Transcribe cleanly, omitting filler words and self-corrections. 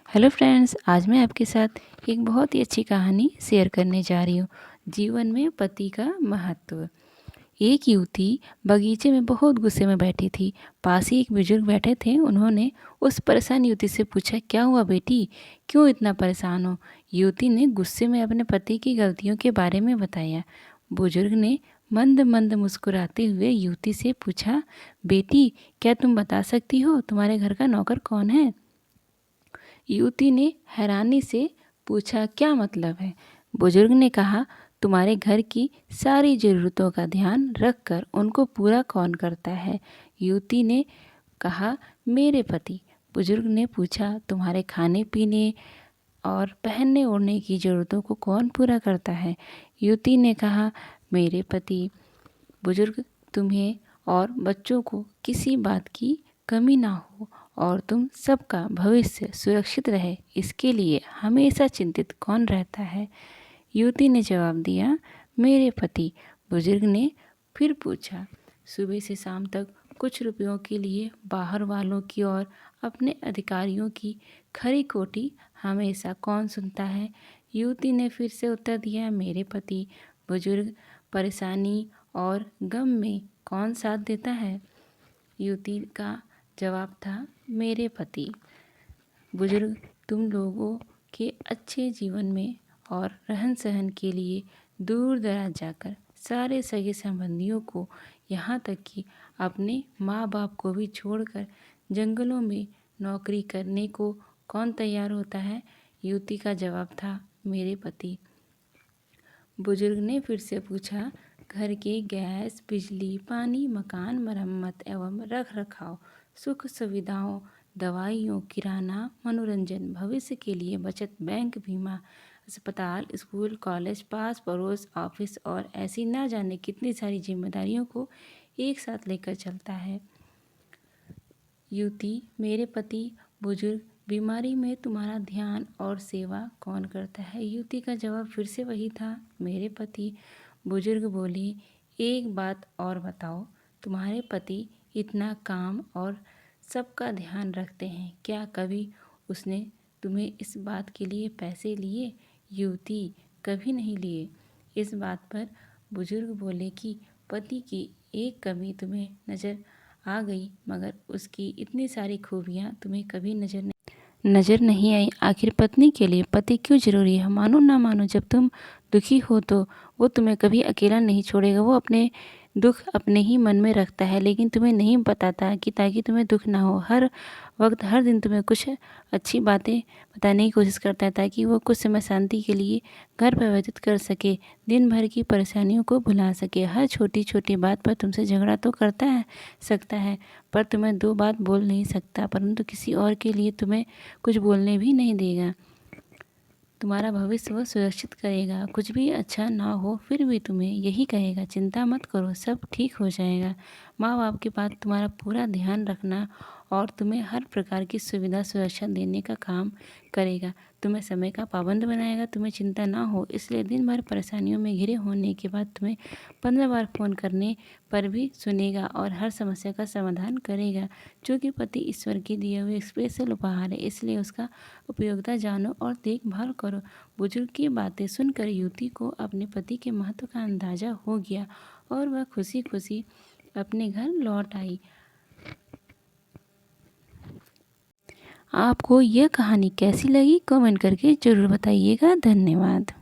Hello friends, आज मैं आपके साथ एक बहुत ही अच्छी कहानी शेयर करने जा रही हूँ। जीवन में पति का महत्व। एक युवती बगीचे में बहुत गुस्से में बैठी थी। पास ही एक बुजुर्ग बैठे थे। उन्होंने उस परेशान युवती से पूछा, क्या हुआ बेटी, क्यों इतना परेशान हो? युवती ने गुस्से में अपने पति की गलतियों के बारे में बताया। बुजुर्ग ने मंद मंद मुस्कुराते हुए युवती से पूछा, बेटी क्या तुम बता सकती हो तुम्हारे घर का नौकर कौन है? युवती ने हैरानी से पूछा, क्या मतलब है? बुजुर्ग ने कहा, तुम्हारे घर की सारी ज़रूरतों का ध्यान रखकर उनको पूरा कौन करता है? युवती ने कहा, मेरे पति। बुजुर्ग ने पूछा, तुम्हारे खाने पीने और पहनने ओढ़ने की ज़रूरतों को कौन पूरा करता है? युवती ने कहा, मेरे पति। बुजुर्ग, तुम्हें और बच्चों को किसी बात की कमी ना हो और तुम सबका भविष्य सुरक्षित रहे, इसके लिए हमेशा चिंतित कौन रहता है? युवती ने जवाब दिया, मेरे पति। बुजुर्ग ने फिर पूछा, सुबह से शाम तक कुछ रुपयों के लिए बाहर वालों की और अपने अधिकारियों की खरी खोटी हमेशा कौन सुनता है? युवती ने फिर से उत्तर दिया, मेरे पति। बुजुर्ग, परेशानी और गम में कौन साथ देता है? युवती का जवाब था, मेरे पति। बुजुर्ग, तुम लोगों के अच्छे जीवन में और रहन सहन के लिए दूर दराज जाकर सारे सगे संबंधियों को, यहाँ तक कि अपने माँ बाप को भी छोड़कर जंगलों में नौकरी करने को कौन तैयार होता है? युवती का जवाब था, मेरे पति। बुजुर्ग ने फिर से पूछा, घर के गैस, बिजली, पानी, मकान, मरम्मत एवं रख रखाव, सुख सुविधाओं, दवाइयों, किराना, मनोरंजन, भविष्य के लिए बचत, बैंक, बीमा, अस्पताल, स्कूल, कॉलेज, पास पड़ोस, ऑफिस और ऐसी ना जाने कितनी सारी जिम्मेदारियों को एक साथ लेकर चलता है। युवती, मेरे पति। बुजुर्ग, बीमारी में तुम्हारा ध्यान और सेवा कौन करता है? युवती का जवाब फिर से वही था, मेरे पति। बुजुर्ग बोले, एक बात और बताओ, तुम्हारे पति इतना काम और सबका ध्यान रखते हैं, क्या कभी उसने तुम्हें इस बात के लिए पैसे लिए? युवती, कभी नहीं लिए। इस बात पर बुजुर्ग बोले कि पति की एक कमी तुम्हें नज़र आ गई, मगर उसकी इतनी सारी खूबियाँ तुम्हें कभी नज़र नहीं आई। आखिर पत्नी के लिए पति क्यों जरूरी है? मानो ना मानो, जब तुम दुखी हो तो वो तुम्हें कभी अकेला नहीं छोड़ेगा। वो अपने दुख अपने ही मन में रखता है, लेकिन तुम्हें नहीं बताता कि ताकि तुम्हें दुख ना हो। हर वक्त हर दिन तुम्हें कुछ अच्छी बातें बताने की कोशिश करता है, ताकि वो कुछ समय शांति के लिए घर पर व्यतीत कर सके, दिन भर की परेशानियों को भुला सके। हर छोटी छोटी बात पर तुमसे झगड़ा तो करता है सकता है, पर तुम्हें दो बात बोल नहीं सकता, परंतु किसी और के लिए तुम्हें कुछ बोलने भी नहीं देगा। तुम्हारा भविष्य वह सुरक्षित करेगा। कुछ भी अच्छा ना हो फिर भी तुम्हें यही कहेगा, चिंता मत करो, सब ठीक हो जाएगा। माँ बाप के बाद तुम्हारा पूरा ध्यान रखना और तुम्हें हर प्रकार की सुविधा सुरक्षा देने का काम करेगा। तुम्हें समय का पाबंद बनाएगा, तुम्हें चिंता ना हो, इसलिए दिन भर परेशानियों में घिरे होने के बाद तुम्हें 15 बार फ़ोन करने पर भी सुनेगा और हर समस्या का समाधान करेगा। चूँकि पति ईश्वर के दिए हुए स्पेशल उपहार है, इसलिए उसका उपयोगिता जानो और देखभाल करो। बुजुर्ग की बातें सुनकर युवती को अपने पति के महत्व का अंदाजा हो गया और वह खुशी खुशी अपने घर लौट आई। आपको यह कहानी कैसी लगी कमेंट करके ज़रूर बताइएगा। धन्यवाद।